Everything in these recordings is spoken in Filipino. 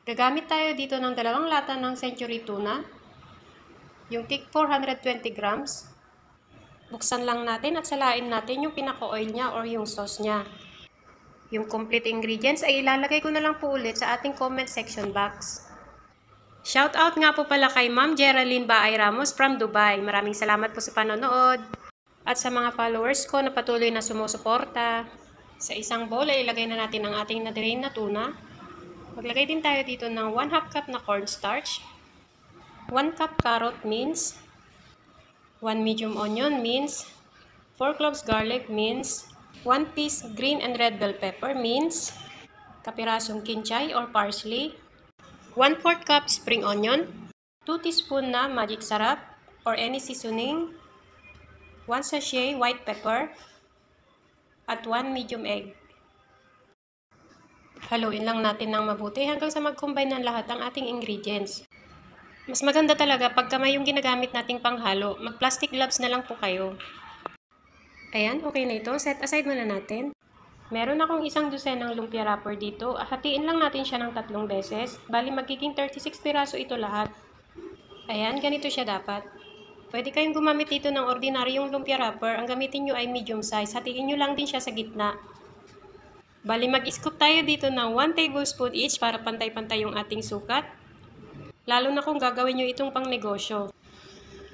Gagamit tayo dito ng 2 lata ng Century Tuna, yung tig 420 grams. Buksan lang natin at salain natin yung pinaka-oil niya or yung sauce niya. Yung complete ingredients ay ilalagay ko na lang po ulit sa ating comment section box. Shout out nga po pala kay Ma'am Geraldine Baay Ramos from Dubai. Maraming salamat po sa panonood. At sa mga followers ko na patuloy na sumusuporta. Sa isang bowl ay ilagay na natin ang ating na-drain na tuna. Maglagay din tayo dito ng 1/2 cup na cornstarch, 1 cup carrot mince, 1 medium onion mince, 4 cloves garlic mince, 1 piece green and red bell pepper mince, kapirasong kinchay or parsley, 1/4 cup spring onion, 2 teaspoon na magic sarap or any seasoning, 1 sachet white pepper, at 1 medium egg. Haluin lang natin ng mabuti hanggang sa mag-combine ng lahat ng ating ingredients. Mas maganda talaga pag kamay yung ginagamit nating panghalo, mag-plastic gloves na lang po kayo. Ayan, okay na ito. Set aside muna natin. Meron akong isang dosenang lumpia wrapper dito. Hatiin lang natin siya ng 3 beses. Bali magiging 36 piraso ito lahat. Ayan, ganito siya dapat. Pwede kayong gumamit dito ng ordinaryong lumpia wrapper. Ang gamitin nyo ay medium size. Hatiin nyo lang din siya sa gitna. Bali mag-scoop tayo dito ng 1 tablespoon each para pantay-pantay yung ating sukat. Lalo na kung gagawin nyo itong pang negosyo.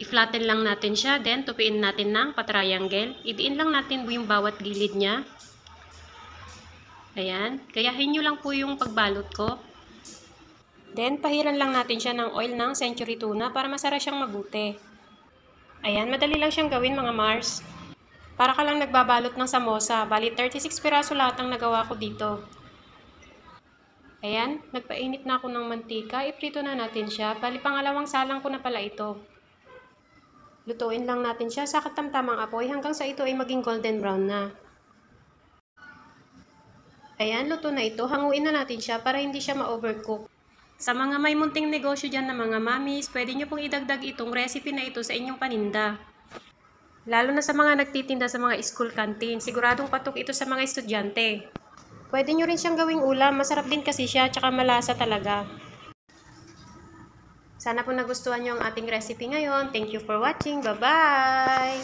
I-flatten lang natin siya, then tupiin natin ng pa-triangle. Idiin lang natin yung bawat gilid niya. Ayan, gayahin nyo lang po yung pagbalot ko. Then pahiran lang natin siya ng oil ng Century Tuna para masara siyang mabuti. Ayan, madali lang siyang gawin mga Mars. Para ka lang nagbabalot ng samosa. Bali 36 piraso lahat ang nagawa ko dito. Ayan, nagpainit na ako ng mantika. Iprito na natin siya. Bali pangalawang salang ko na pala ito. Lutuin lang natin siya sa katamtamang apoy hanggang sa ito ay maging golden brown na. Ayan, luto na ito. Hanguin na natin siya para hindi siya ma-overcook. Sa mga may munting negosyo dyan na mga mamis, pwede nyo pong idagdag itong recipe na ito sa inyong paninda. Lalo na sa mga nagtitinda sa mga school canteen, siguradong patok ito sa mga estudyante. Pwede nyo rin siyang gawing ulam, masarap din kasi siya, tsaka malasa talaga. Sana po nagustuhan nyo ang ating recipe ngayon. Thank you for watching. Bye-bye!